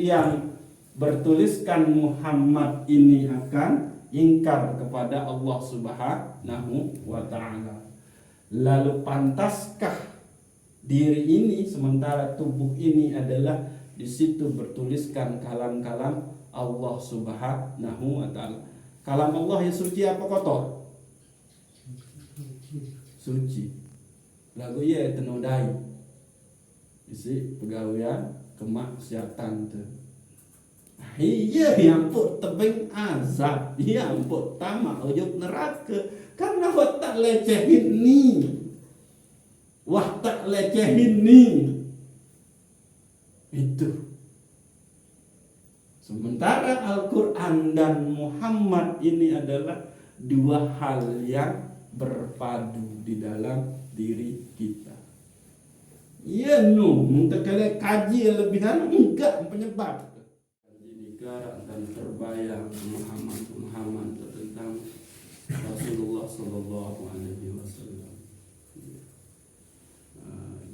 yang bertuliskan Muhammad ini akan ingkar kepada Allah Subhanahu wa ta'ala. Lalu pantaskah diri ini sementara tubuh ini adalah di situ bertuliskan kalam-kalam Allah Subhanahu wa ta'ala. Kalam Allah yang suci apa kotor? Suci. Lagu ya tenodai. Isi pegawaian kemaksiatan tu. Iya yang put tebing azab, yang put tamak ujub neraka. Karena wah tak lecehin ni. Wah tak lecehin ni. Itu. Sementara Al-Quran dan Muhammad ini adalah dua hal yang berpadu di dalam diri kita. Ya no, minta kalian kaji lebihan enggak penyebab. Dan terbayang Muhammad tentang Rasulullah Sallallahu Alaihi Wasallam.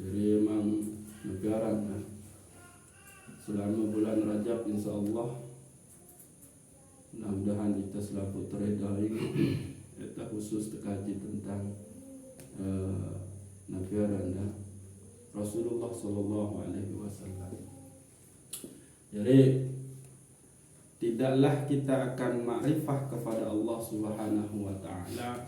Jadi memang negara selama bulan Rajab insya Allah mudah-mudahan kita selalu teredai kita khusus terkaji tentang negara Rasulullah Sallallahu Alaihi Wasallam. Jadi tidaklah kita akan ma'rifah kepada Allah Subhanahu wa ta'ala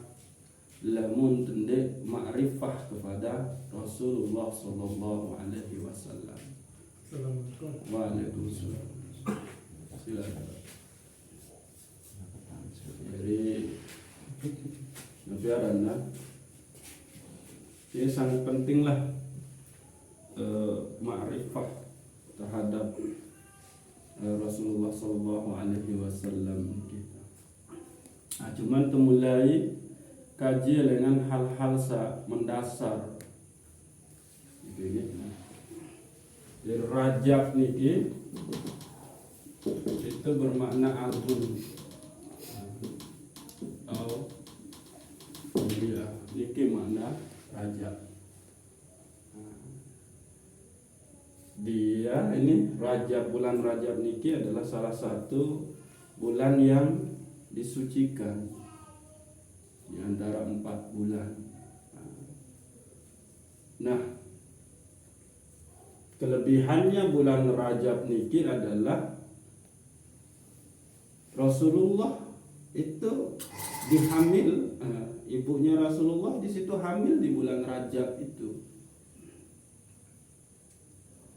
lamun tendek ma'rifah kepada Rasulullah Sallallahu Alaihi Wasallam. Waalaikumsalam. Silakan. Jadi nabiarana ini sangat pentinglah ma'rifah terhadap Rasulullah Sallallahu Alaihi Wasallam kita. Cuman temulai kaji dengan hal-hal mendasar. Jadi Rajab niki itu bermakna agung. Oh, iya, niki makna Rajab. Dia ini Rajab, bulan Rajab niki adalah salah satu bulan yang disucikan di antara 4 bulan. Nah, kelebihannya bulan Rajab niki adalah Rasulullah itu dihamil, ibunya Rasulullah di situ hamil di bulan Rajab itu.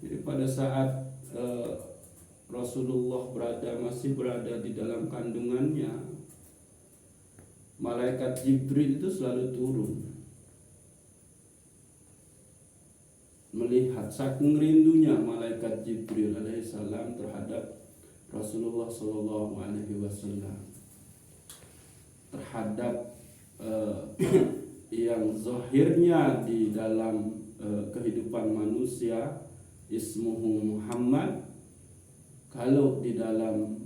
Jadi pada saat Rasulullah masih berada di dalam kandungannya, malaikat Jibril itu selalu turun melihat, saking rindunya malaikat Jibril alaihissalam terhadap Rasulullah Sallallahu Alaihi Wasallam, terhadap yang zahirnya di dalam kehidupan manusia ismuhu Muhammad, kalau di dalam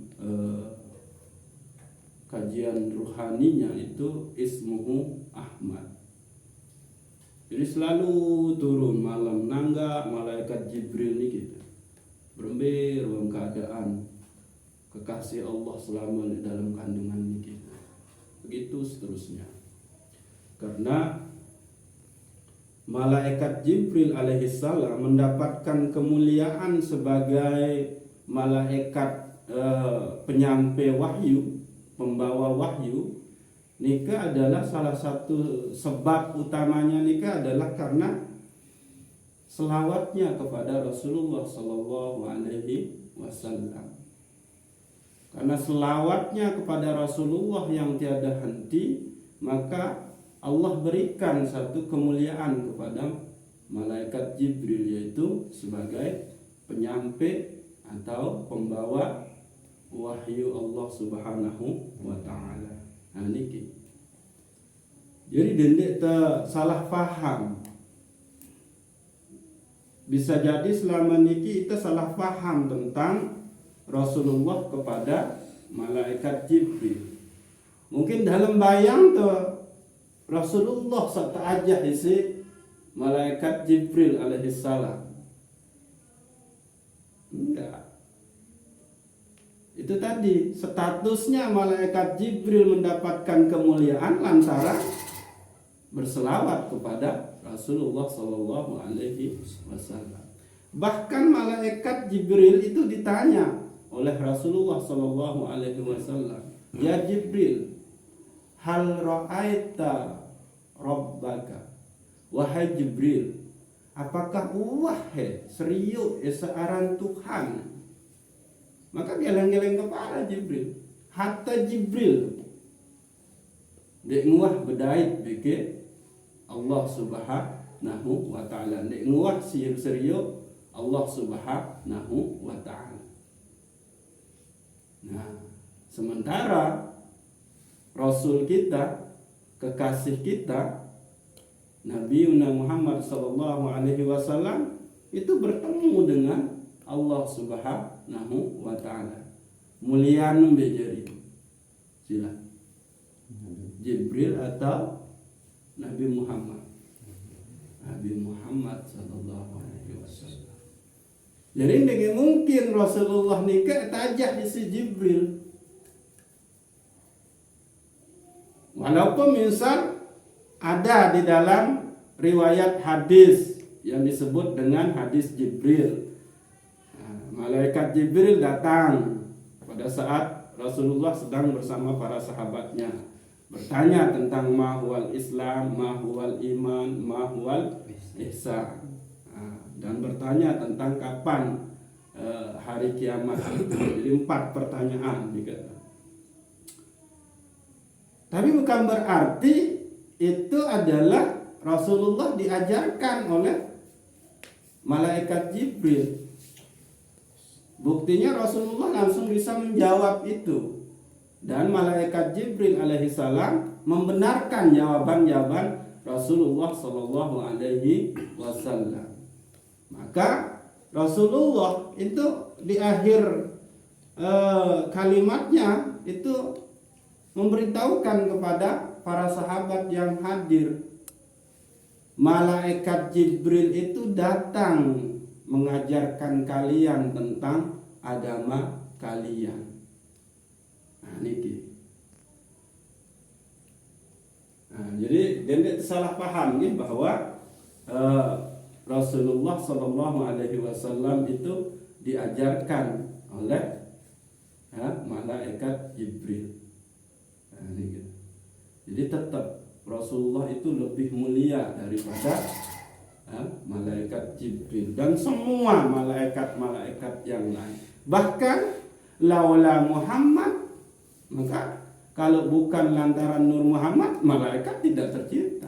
kajian ruhaninya itu ismuhu Ahmad. Jadi selalu turun malam nangga malaikat Jibril ini kita berembir dalam keadaan kekasih Allah selama di dalam kandungan ini kita. Begitu seterusnya. Karena malaikat Jibril alaihissalam mendapatkan kemuliaan sebagai malaikat penyampai wahyu, pembawa wahyu. Nikah adalah salah satu sebab utamanya nikah adalah karena selawatnya kepada Rasulullah Sallallahu Alaihi Wasallam. Karena selawatnya kepada Rasulullah yang tiada henti, maka Allah berikan satu kemuliaan kepada malaikat Jibril, yaitu sebagai penyampai atau pembawa wahyu Allah Subhanahu wa ta'ala. Nah niki. Jadi dendek salah faham. Bisa jadi selama niki kita salah faham tentang Rasulullah kepada malaikat Jibril. Mungkin dalam bayang tuh Rasulullah serta aja isi malaikat Jibril alaihissalam. Enggak. Itu tadi statusnya malaikat Jibril mendapatkan kemuliaan lantaran berselawat kepada Rasulullah Shallallahu Alaihi Wasallam. Bahkan malaikat Jibril itu ditanya oleh Rasulullah Shallallahu Alaihi Wasallam, ya Jibril, hal ra'aita rabbaka, wahai Jibril, apakah wahai serius seorang Tuhan? Maka geleng-geleng kepala Jibril, hatta Jibril dek nguah bedait bikin Allah Subhanahu wa ta'ala, dek nguah serius Allah Subhanahu wa ta'ala. Nah, sementara Rasul kita, kekasih kita, Nabi Muhammad sallallahu alaihi wasallam itu bertemu dengan Allah Subhanahu wa ta'ala. Mulianu bejari. Sila. Jibril atau Nabi Muhammad. Nabi Muhammad sallallahu alaihi wasallam. Jadi tidak mungkin Rasulullah nikah tajak di si Jibril. Walaupun misal ada di dalam riwayat hadis yang disebut dengan hadis Jibril. Malaikat Jibril datang pada saat Rasulullah sedang bersama para sahabatnya, bertanya tentang mahwal Islam, mahwal iman, mahwal ihsan, dan bertanya tentang kapan hari kiamat. Jadi 4 pertanyaan juga. Tapi bukan berarti itu adalah Rasulullah diajarkan oleh malaikat Jibril. Buktinya Rasulullah langsung bisa menjawab itu, dan malaikat Jibril alaihissalam membenarkan jawaban-jawaban Rasulullah sallallahu alaihi wasallam. Maka Rasulullah itu di akhir kalimatnya itu memberitahukan kepada para sahabat yang hadir, malaikat Jibril itu datang mengajarkan kalian tentang agama kalian. Nah, niki. Nah, jadi tidak salah paham nih bahwa Rasulullah Shallallahu Alaihi Wasallam itu diajarkan oleh malaikat Jibril. Nah, niki. Jadi tetap Rasulullah itu lebih mulia daripada malaikat Jibril dan semua malaikat-malaikat yang lain. Bahkan laula Muhammad, maka kalau bukan lantaran Nur Muhammad, malaikat tidak tercipta.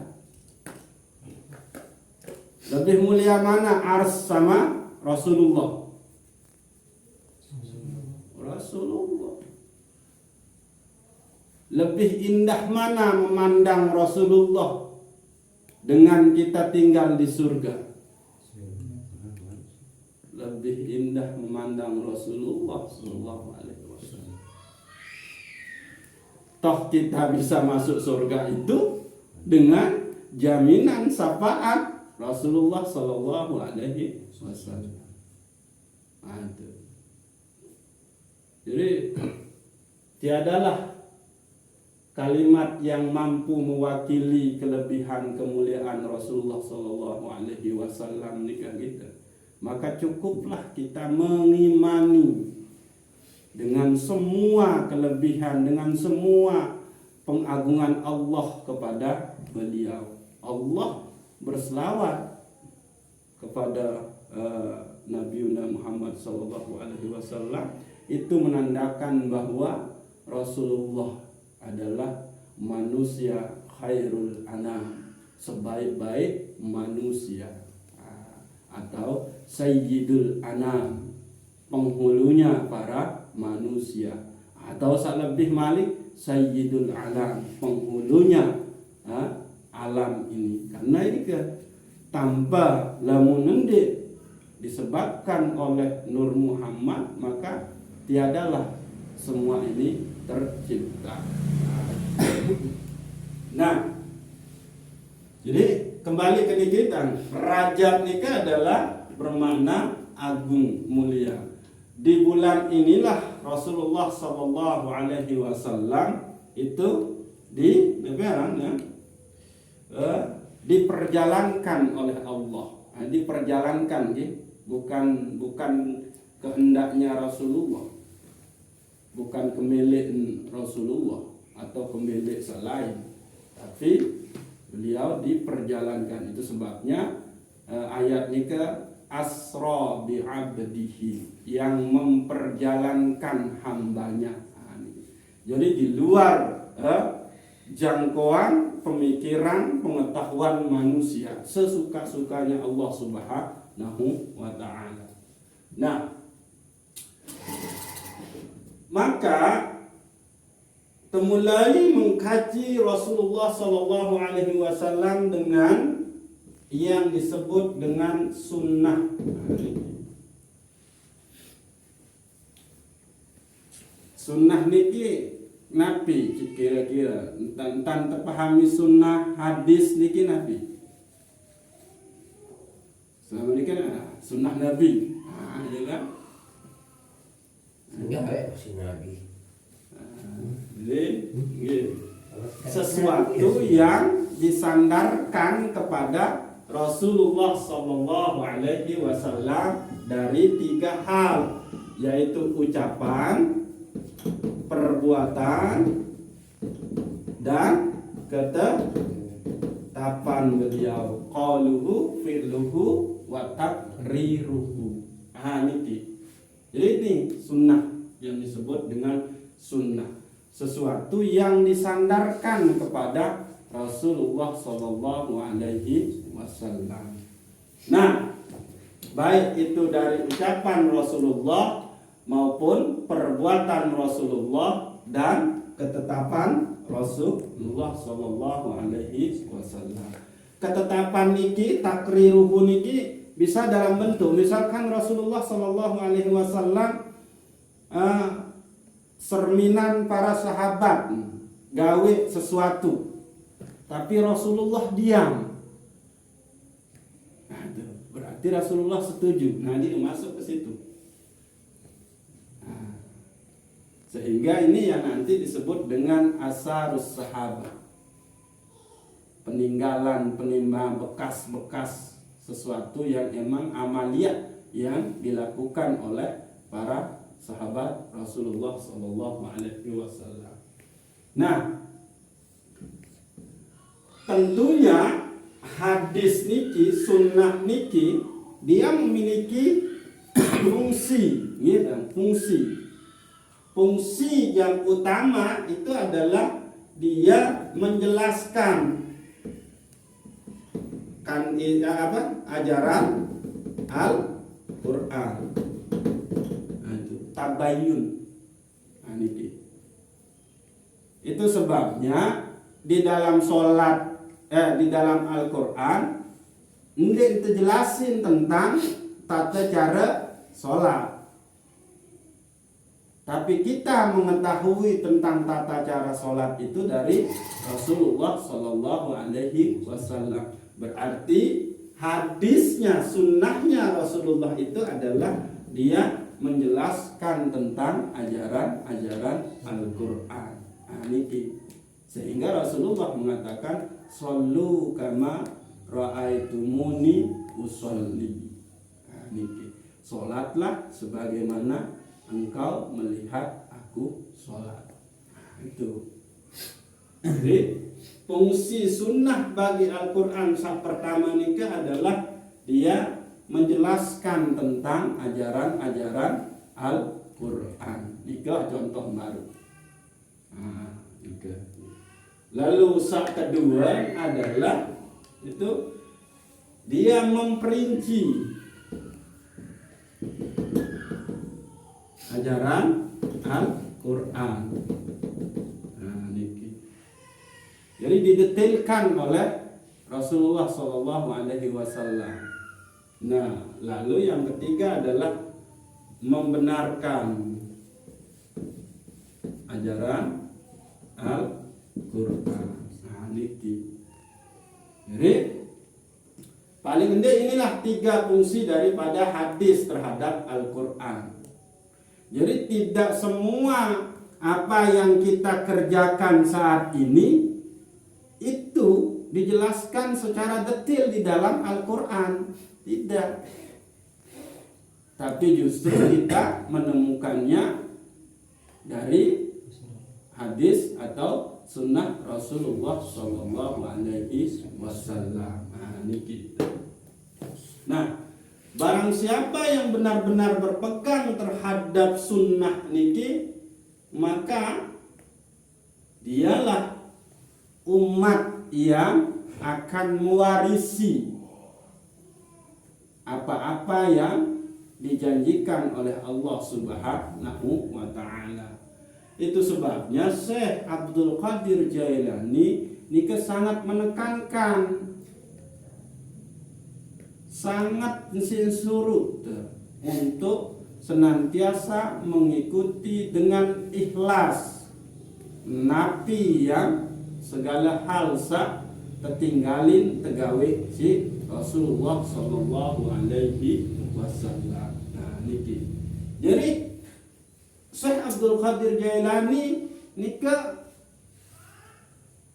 Lebih mulia mana ars sama Rasulullah? Rasulullah. Lebih indah mana memandang Rasulullah dengan kita tinggal di surga? Lebih indah memandang Rasulullah sallallahu alaihi wasallam. Toh kita bisa masuk surga itu dengan jaminan syafaat Rasulullah sallallahu alaihi wasallam. Jadi tiadalah kalimat yang mampu mewakili kelebihan kemuliaan Rasulullah Sallallahu Alaihi Wasallam nikah kita. Maka cukuplah kita mengimani dengan semua kelebihan, dengan semua pengagungan Allah kepada beliau. Allah berselawat kepada Nabi Muhammad Sallallahu Alaihi Wasallam, itu menandakan bahwa Rasulullah adalah manusia khairul anam, sebaik-baik manusia, atau sayyidul anam, penghulunya para manusia, atau lebih malik sayyidul alam, penghulunya alam ini. Karena ini tanpa lamun nendik disebabkan oleh Nur Muhammad, maka tiadalah semua ini tercipta. Nah, jadi kembali ke dikitan, Rajab nikah adalah bermakna agung mulia, di bulan inilah Rasulullah Sallallahu Alaihi Wasallam itu diperjalankan oleh Allah. Nah, diperjalankan, bukan kehendaknya Rasulullah, bukan kemilik Rasulullah atau kemilik selain, tapi beliau diperjalankan. Itu sebabnya ayat ini ke asra bi abdihi, yang memperjalankan hambanya. Jadi di luar jangkauan pemikiran, pengetahuan manusia, sesuka-sukanya Allah Subhanahu wa ta'ala. Nah, maka temulai mengkaji Rasulullah Sallallahu Alaihi Wasallam dengan yang disebut dengan sunnah. Sunnah niki Nabi, kira-kira tentang terpahami sunnah hadis niki Nabi. Selama ini kan sunnah Nabi, ya kan? Enggak si Nabi. Jadi sesuatu yang disandarkan kepada Rasulullah Sallallahu Alaihi Wasallam dari 3 hal, yaitu ucapan, perbuatan, dan ketetapan beliau. Qauluhu, fi'luhu, wa taqriruhu. Niki. Jadi ini sunnah yang disebut dengan sunnah, sesuatu yang disandarkan kepada Rasulullah Sallallahu Alaihi Wasallam. Nah, baik itu dari ucapan Rasulullah maupun perbuatan Rasulullah dan ketetapan Rasulullah Sallallahu Alaihi Wasallam. Ketetapan niki, takriruhu niki bisa dalam bentuk, misalkan Rasulullah Sallallahu Alaihi Wasallam serminan para sahabat gawe sesuatu, tapi Rasulullah diam. Nah, itu berarti Rasulullah setuju. Nah, ini masuk ke situ. Nah, sehingga ini yang nanti disebut dengan asarus sahabat. Peninggalan, penimbang, bekas-bekas sesuatu yang emang amaliyah yang dilakukan oleh para sahabat Rasulullah Sallallahu Alaihi Wasallam. Nah, tentunya hadis niki, sunnah niki, dia memiliki fungsi, gitu, fungsi yang utama itu adalah dia menjelaskan ajaran Al-Quran, tabayun. Nah, itu sebabnya di dalam sholat, di dalam Al-Quran ini dijelasin tentang tata cara sholat. Tapi kita mengetahui tentang tata cara sholat itu dari Rasulullah Sallallahu Alaihi Wasallam. Berarti hadisnya, sunnahnya Rasulullah itu adalah dia menjelaskan tentang ajaran-ajaran Al-Quran. Nah, niki. Sehingga Rasulullah mengatakan, "Shollu kama ra'aitumuni usolli." Nah, niki. Salatlah sebagaimana engkau melihat aku sholat. Nah, itu. Jadi fungsi sunnah bagi Al-Quran saat pertama nikah adalah dia menjelaskan tentang ajaran-ajaran Al-Quran. Nikah contoh baru. Nah, nikah. Lalu saat kedua adalah itu dia memperinci ajaran Al-Quran. Nah, niki. Jadi didetailkan oleh Rasulullah Sallallahu Alaihi Wasallam. Nah, lalu yang ketiga adalah membenarkan ajaran Al-Quran. Nah, niki. Jadi paling gede inilah 3 fungsi daripada hadis terhadap Al-Quran. Jadi tidak semua apa yang kita kerjakan saat ini itu dijelaskan secara detail di dalam Al-Quran. Tidak. Tapi justru kita menemukannya dari hadis atau sunnah Rasulullah Sallallahu Alaihi Wasallam. Nah, ini kita. Nah, barang siapa yang benar-benar berpegang terhadap sunnah niki, maka dialah umat yang akan mewarisi apa-apa yang dijanjikan oleh Allah Subhanahu wa Ta'ala. Itu sebabnya Syekh Abdul Qadir Jailani niki sangat menekankan, sangat surut untuk senantiasa mengikuti dengan ikhlas napi yang segala hal tertinggalin tegawe si Rasulullah Sallallahu Alaihi Wasallam. Nah, niki. Jadi Syekh Abdul Qadir Jailani nika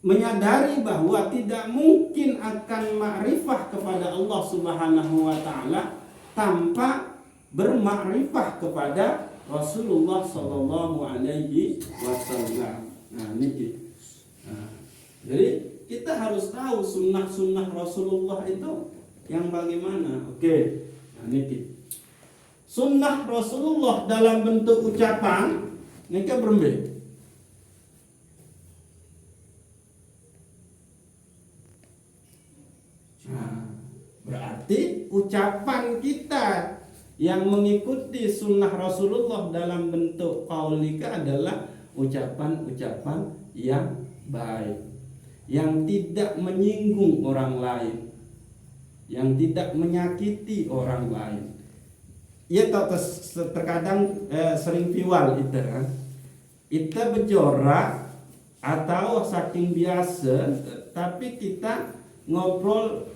menyadari bahwa tidak mungkin akan makrifah kepada Allah Subhanahu wa Ta'ala tanpa bermakrifah kepada Rasulullah Sallallahu Alaihi Wasallam. Nah, niki. Nah, jadi kita harus tahu sunnah-sunnah Rasulullah itu yang bagaimana. Oke. Nah, niki. Sunnah Rasulullah dalam bentuk ucapan niki berembe. Nah, berarti ucapan kita yang mengikuti sunnah Rasulullah dalam bentuk qaulika adalah ucapan-ucapan yang baik, yang tidak menyinggung orang lain, yang tidak menyakiti orang lain. Ya, terkadang sering piwal itu kan. Kita berjorak atau saking biasa, tapi kita ngobrol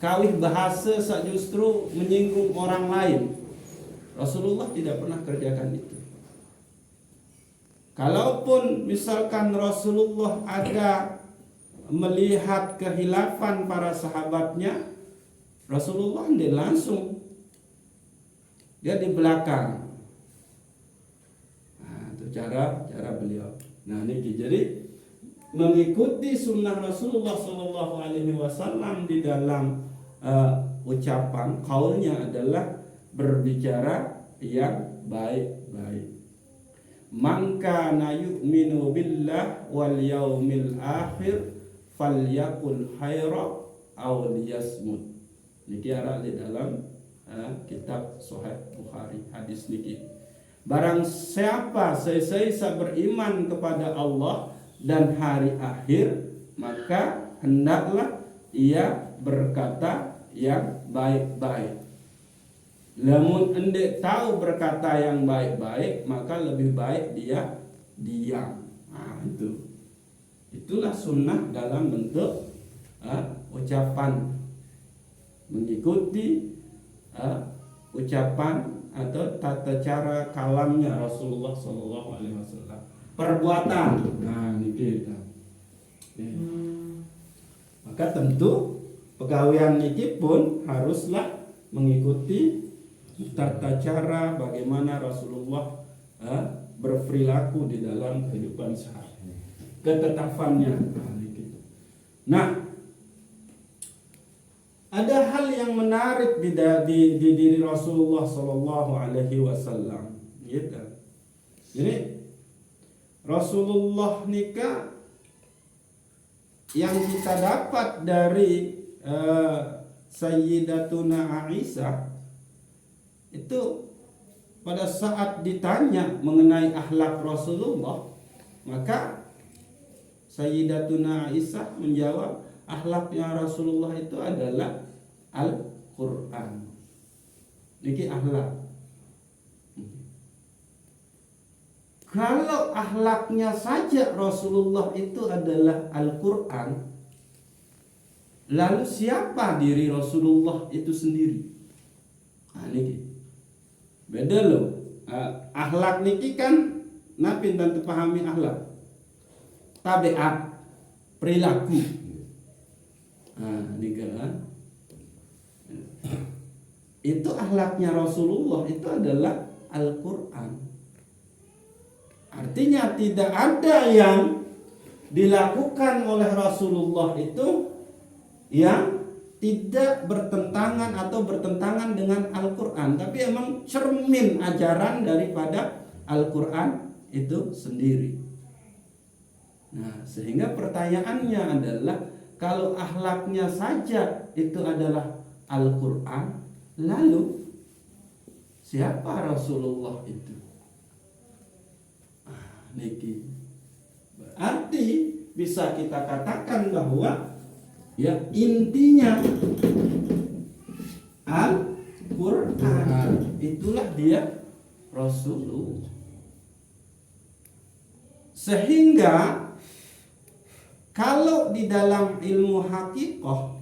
kawih bahasa justru menyinggung orang lain. Rasulullah tidak pernah kerjakan itu. Kalaupun misalkan Rasulullah ada melihat kehilafan para sahabatnya, Rasulullah dia langsung, dia di belakang. Nah, itu cara beliau. Nah, ini jadi mengikuti sunnah Rasulullah Sallallahu Alaihi Wasallam di dalam ucapan kaulnya adalah berbicara yang baik-baik. Man kana yu'minu billah wal yaumil akhir falyakul khaira aw liyasmut. Niki ara di dalam kitab Sahih Bukhari hadis niki. Barang siapa sesesa beriman kepada Allah dan hari akhir, maka hendaklah ia berkata yang baik-baik. Lamun endek tahu berkata yang baik-baik, maka lebih baik dia diam. Nah, itulah sunnah dalam bentuk ucapan, mengikuti ucapan atau tata cara kalamnya Rasulullah Sallallahu Alaihi Wasallam. Perbuatan, nah ini kita. Maka tentu pegawaian niki pun haruslah mengikuti tata cara bagaimana Rasulullah berperilaku di dalam kehidupan sehari, ketetapannya. Nah, ada hal yang menarik di diri Rasulullah Sallallahu Alaihi Wasallam. Gitu. Jadi Rasulullah nikah yang kita dapat dari Sayyidatuna Aisyah itu pada saat ditanya mengenai akhlak Rasulullah, maka Sayyidatuna Aisyah menjawab akhlaknya Rasulullah itu adalah Al-Quran. Niki akhlak. Kalau akhlaknya saja Rasulullah itu adalah Al-Quran, lalu siapa diri Rasulullah itu sendiri? Nah, ini beda loh. Akhlak niki kan napi dan pahami akhlak. Tabiat, perilaku. Niki kan. Itu akhlaknya Rasulullah itu adalah Al-Qur'an. Artinya tidak ada yang dilakukan oleh Rasulullah itu yang tidak bertentangan atau bertentangan dengan Al-Quran, tapi emang cermin ajaran daripada Al-Quran itu sendiri. Nah, sehingga pertanyaannya adalah kalau akhlaknya saja itu adalah Al-Quran, lalu siapa Rasulullah itu? Niki berarti bisa kita katakan bahwa ya intinya Al-Quran itulah dia Rasulullah. Sehingga kalau di dalam ilmu hakikoh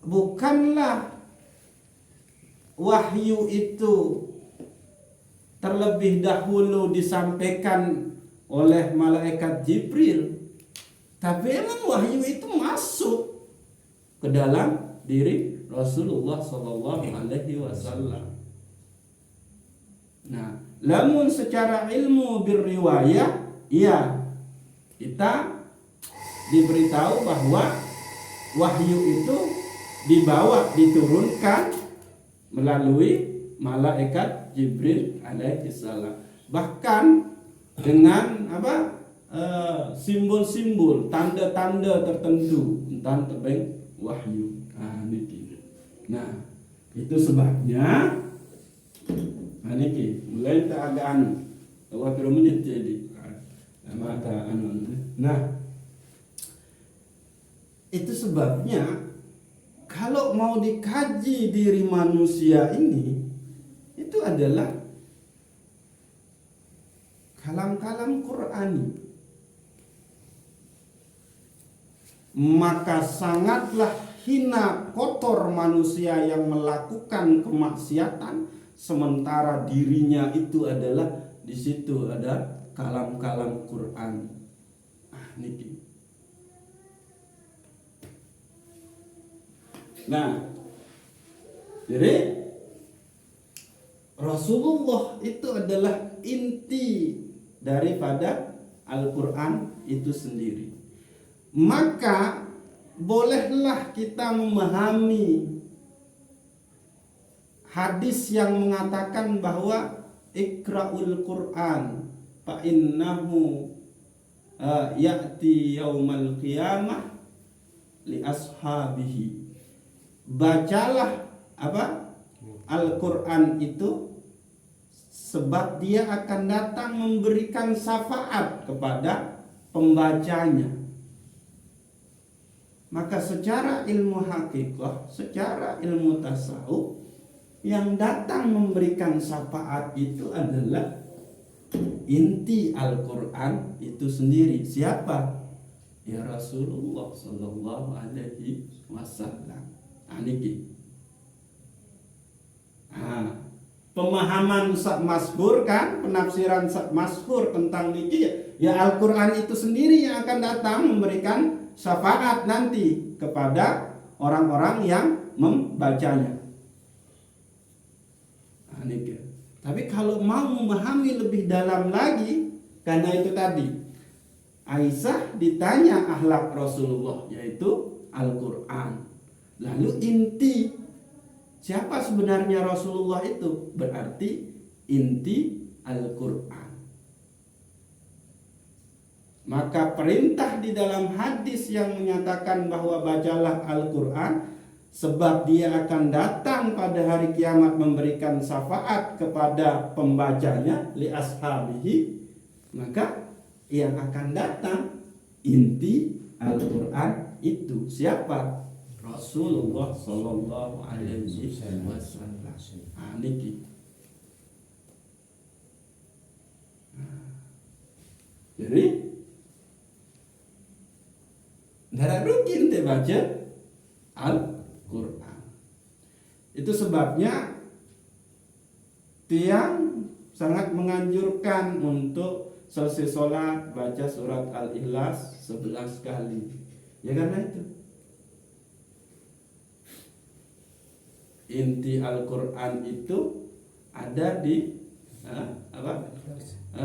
bukanlah wahyu itu terlebih dahulu disampaikan oleh malaikat Jibril, tapi emang wahyu itu masuk ke dalam diri Rasulullah Sallallahu Alaihi Wasallam. Nah, lamun secara ilmu berriwayah, ya kita diberitahu bahwa wahyu itu diturunkan melalui malaikat Jibril alaihissalam. Bahkan dengan simbol-simbol, tanda-tanda tertentu tentang tebing wahyu. Nah, itu sebabnya niki mulai kita agak waktu menit jadi mata Nah, itu sebabnya kalau mau dikaji diri manusia ini itu adalah kalam-kalam Qur'ani. Maka sangatlah hina kotor manusia yang melakukan kemaksiatan sementara dirinya itu adalah di situ ada kalam-kalam Qur'an. Niki. Nah, jadi Rasulullah itu adalah inti daripada Al-Quran itu sendiri. Maka bolehlah kita memahami hadis yang mengatakan bahwa ikra'ul Quran fa innahu ya'ti yaumal qiyamah li ashabihi. Bacalah Al-Quran itu sebab dia akan datang memberikan syafaat kepada pembacanya. Maka secara ilmu hakikah, secara ilmu tasawuf, yang datang memberikan syafaat itu adalah inti Al-Quran itu sendiri. Siapa? Ya Rasulullah Sallallahu Alaihi Wasallam. Pemahaman masyhur kan, penafsiran masyhur tentang niki ya Al-Quran itu sendiri yang akan datang memberikan syafaat nanti kepada orang-orang yang membacanya. Tapi kalau mau memahami lebih dalam lagi, karena itu tadi Aisyah ditanya akhlak Rasulullah yaitu Al-Quran. Lalu inti siapa sebenarnya Rasulullah itu? Berarti inti Al-Quran. Maka perintah di dalam hadis yang menyatakan bahwa bacalah Al-Quran sebab dia akan datang pada hari kiamat memberikan syafaat kepada pembacanya li ashabihi, maka yang akan datang inti Al-Quran itu siapa? Rasulullah Sallallahu Alaihi Wasallam. Niki. Jadi tidak rugi ente baca Al-Quran. Itu sebabnya tiang sangat menganjurkan untuk selesai sholat baca surat Al-Ikhlas 11 kali. Ya karena itu inti Al-Quran itu ada di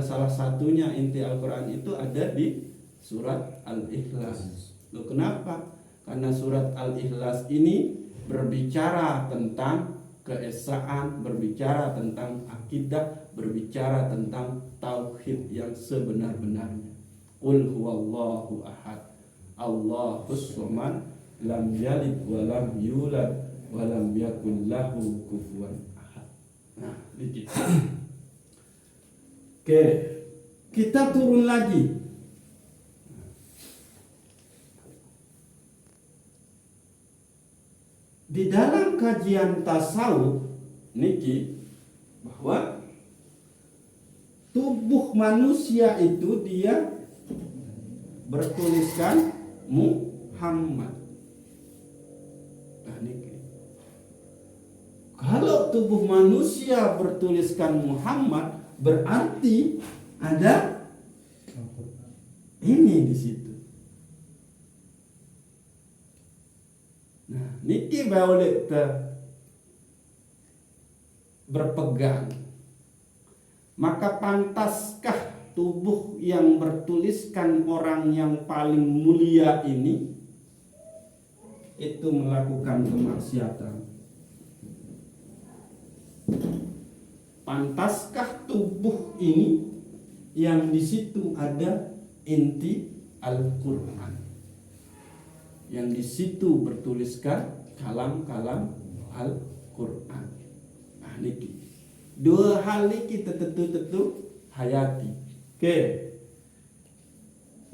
salah satunya inti Al-Quran itu ada di surat Al-Ikhlas. Loh kenapa? Karena surat Al-Ikhlas ini berbicara tentang keesaan, berbicara tentang akidah, berbicara tentang tauhid yang sebenar-benarnya. Qul huwallahu ahad, Allahus samad, lam yalid wa lam yulad wa lam yakul lahu kufuwan ahad. Nah, dikit. Oke, kita turun lagi. Di dalam kajian tasawuf niki bahwa tubuh manusia itu dia bertuliskan Muhammad. Nah, niki. Kalau tubuh manusia bertuliskan Muhammad berarti ada ini di situ. Nah, niki boleh berpegang. Maka pantaskah tubuh yang bertuliskan orang yang paling mulia ini itu melakukan kemaksiatan? Pantaskah tubuh ini yang di situ ada inti Al-Quran, yang di situ bertuliskan kalam-kalam Al-Quran? Nah, niki dua hal ini kita tentu hayati. Oke,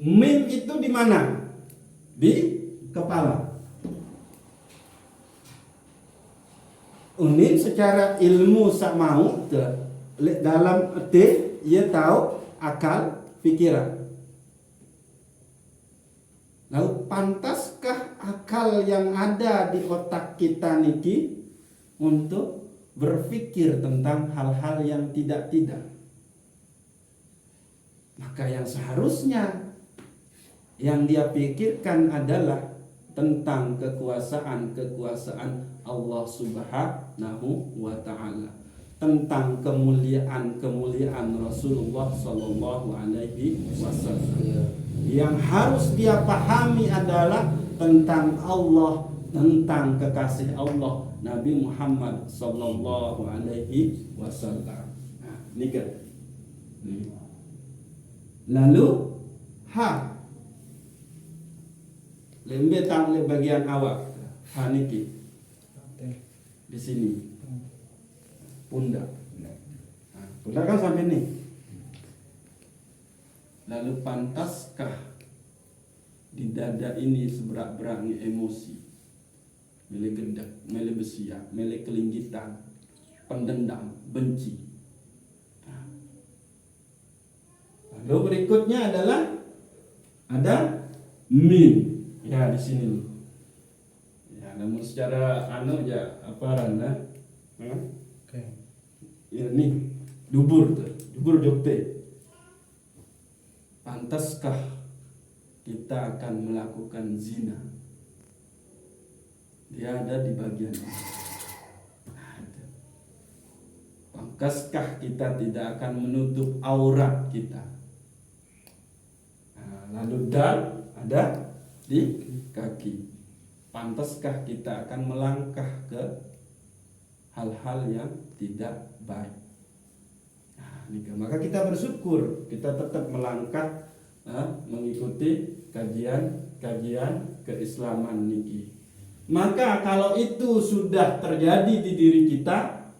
mim itu di mana? Di kepala. Unin secara ilmu sakmau dalam arti ia tahu akal pikiran. Lalu pantaskah akal yang ada di otak kita niki untuk berpikir tentang hal-hal yang tidak-tidak? Maka yang seharusnya yang dia pikirkan adalah tentang kekuasaan Allah Subhanahu wa ta'ala, tentang kemuliaan Rasulullah sallallahu alaihi wasallam. Yang harus dia pahami adalah tentang Allah, tentang kekasih Allah Nabi Muhammad sallallahu alaihi wasallam. Nah, ini kan. Lalu lembe tang le bagian awak. Niki di sini pundak. Nah, pundak kan sampai nih. Lalu pantaskah di dada ini seberak-beraknya emosi, mele gendak, mele besia, mele kelinggitan, pendendam, benci. Nah. Lalu berikutnya adalah ada mim. Ya di sini. Ya, namun secara apa randa? Oke. Ya nih dubur jokte. Pantaskah kita akan melakukan zina? Dia ada di bagian ini. Pantaskah kita tidak akan menutup aurat kita? Nah, lalu dal ada di kaki. Pantaskah kita akan melangkah ke hal-hal yang tidak baik? Maka kita bersyukur kita tetap melangkah mengikuti kajian keislaman niki. Maka kalau itu sudah terjadi di diri kita,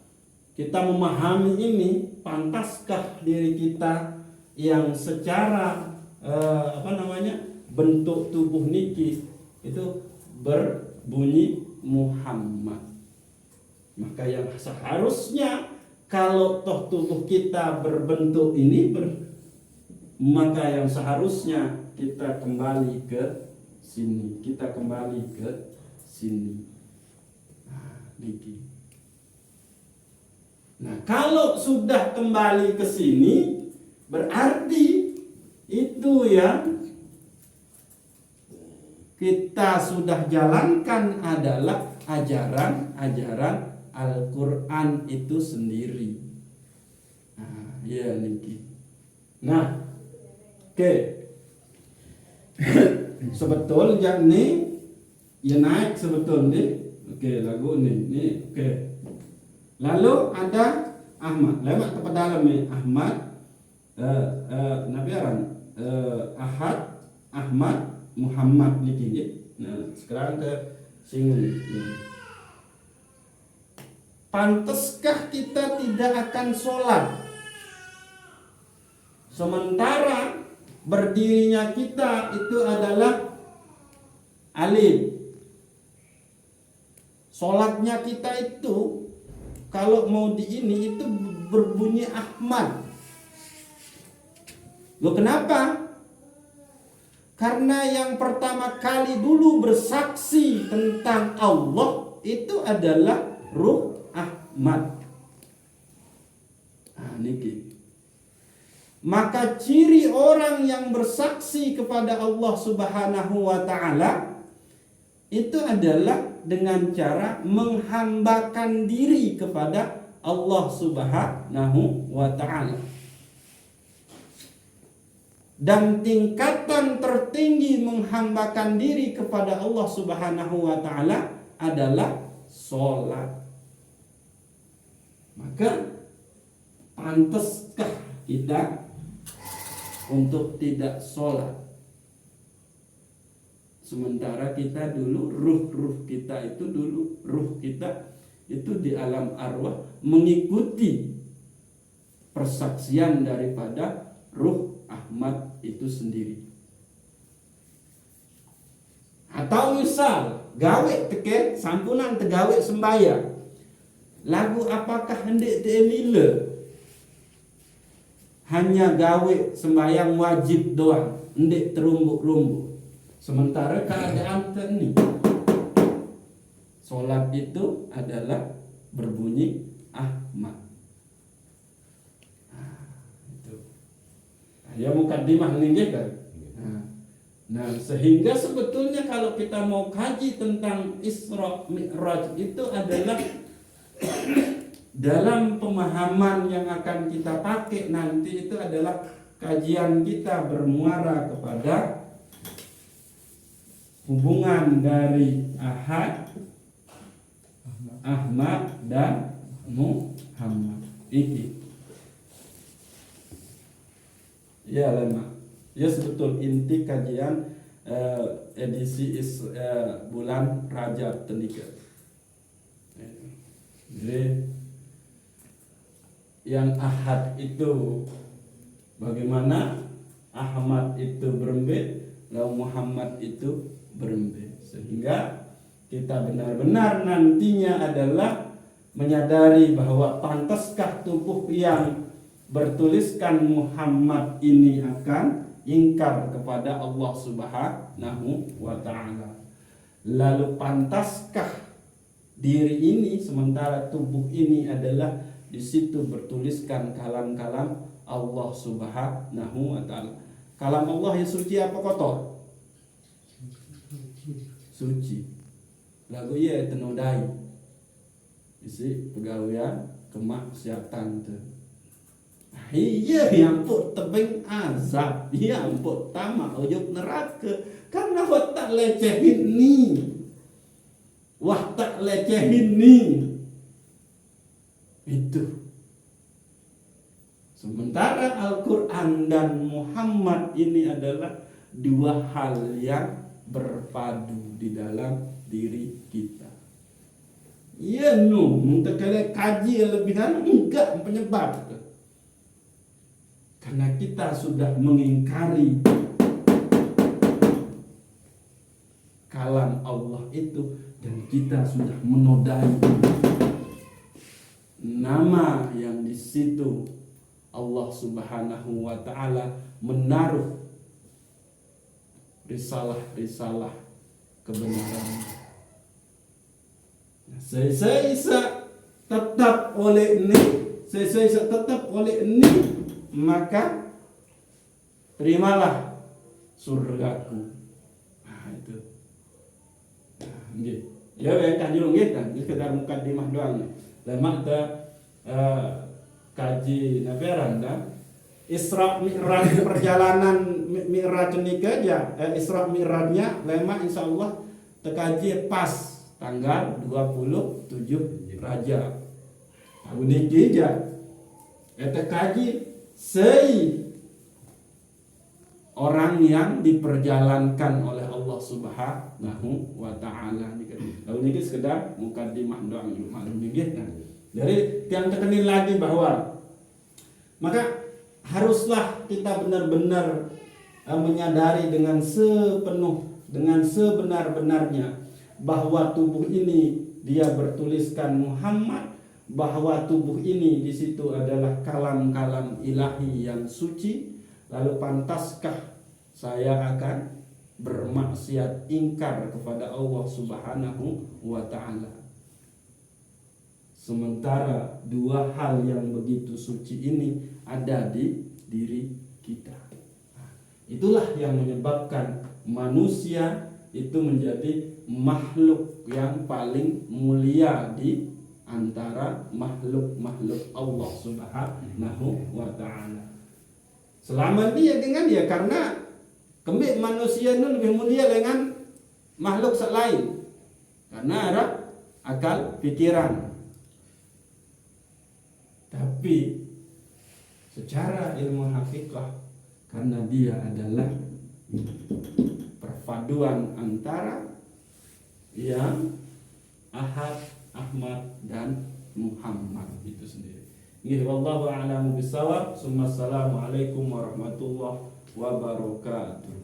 kita memahami ini, pantaskah diri kita yang secara bentuk tubuh niki itu berbunyi Muhammad. Maka yang seharusnya kalau toh tubuh kita berbentuk ini maka yang seharusnya kita kembali ke sini. Nah, niki. Nah, kalau sudah kembali ke sini, berarti itu yang kita sudah jalankan adalah ajaran Al-Quran itu sendiri. Nah, ya niki. Nah, oke. Sebetulnya nih, ya naik sebetulnya. Oke, lagu ini, oke. Lalu ada Ahmad, lewat ke dalam nih Ahmad, Nabi Aran, Ahad, Ahmad, Muhammad niki. Nah, sekarang ke sini. Pantaskah kita tidak akan sholat sementara berdirinya kita itu adalah alif? Sholatnya kita itu kalau mau di ini itu berbunyi Ahmad. Loh, kenapa? Karena yang pertama kali dulu bersaksi tentang Allah itu adalah ruh Ahmad. Nah, niki. Maka ciri orang yang bersaksi kepada Allah Subhanahu wa taala itu adalah dengan cara menghambakan diri kepada Allah Subhanahu wa taala. Dan tingkatan tertinggi menghambakan diri kepada Allah Subhanahu wa taala adalah sholat. Maka pantaskah kita untuk tidak sholat sementara kita dulu ruh kita itu di alam arwah mengikuti persaksian daripada ruh Ahmad itu sendiri. Atau misal gawe teke sampunan tegawe sembahyang, lagu apakah hendak diemile? Hanya gawe sembahyang wajib doang, hendak terumbuk-rumbuk. Sementara keadaan ini sholat itu adalah berbunyi Ahmad. Nah, itu. Ya mukaddimah ini kan. Nah, sehingga sebetulnya kalau kita mau kaji tentang Isra Mi'raj itu adalah dalam pemahaman yang akan kita pakai nanti itu adalah kajian kita bermuara kepada hubungan dari Ahad, Ahmad dan Muhammad. Ini ya lama. Ya sebetul inti kajian edisi bulan Rajab Tendika. Jadi yang Ahad itu bagaimana, Ahmad itu berembet, lalu Muhammad itu berembet, sehingga kita benar-benar nantinya adalah menyadari bahwa pantaskah tubuh yang bertuliskan Muhammad ini akan ingkar kepada Allah Subhanahu wa taala. Lalu pantaskah diri ini sementara tubuh ini adalah di situ bertuliskan kalam-kalam Allah Subhanahu wa taala. Kalam Allah yang suci apa kotor? Suci. Lagu ia tenodai. Isi pegawaian kemaksiatan tu. Iya yang put tebing azab, yang put tamak ujung neraka. Karena wah tak lecehin ni. Wah tak lecehin ni. Itu. Sementara Al-Quran dan Muhammad ini adalah dua hal yang berpadu di dalam diri kita. Ya no, untuk kalian kaji yang lebihan enggak penyebab. Karena kita sudah mengingkari kalam Allah itu dan kita sudah menodai nama yang di situ Allah Subhanahu wa taala menaruh risalah-risalah kebenaran. Saya tetap oleh ini sesuai tetap oleh ini, maka terimalah surgaku. Nah itu. Nah, nggih. Ya kan jero nggih kan sekedar mukadimah doang. Lama kita kaji naberan kan. Isra Mi'raj perjalanan Mi'raj nika aja Isra Mi'rajnya lema insyaallah tekaji pas tanggal 27 Rajab. Tahun niki aja. Eta kaji sei orang yang diperjalankan oleh Allah Subhanahu wa taala. Tahun niki sekedar mukadimah doang maklum nggih kan. Jadi yang tekenin lagi bahwa maka haruslah kita benar-benar menyadari dengan sebenar-benarnya bahwa tubuh ini dia bertuliskan Muhammad, bahwa tubuh ini di situ adalah kalam-kalam ilahi yang suci. Lalu pantaskah saya akan bermaksiat ingkar kepada Allah Subhanahu wa taala? Sementara dua hal yang begitu suci ini ada di diri kita. Nah, itulah yang menyebabkan manusia itu menjadi makhluk yang paling mulia di antara makhluk-makhluk Allah Subhanahu wa taala. Selama ini ya dengan dia karena kembali manusia itu lebih mulia dengan makhluk lain karena ada akal pikiran. Tapi secara ilmu hakikah karena dia adalah perpaduan antara yang Ahad, Ahmad dan Muhammad itu sendiri. Nggih wallahu a'lamu bissawab. Assalamualaikum warahmatullahi wabarakatuh.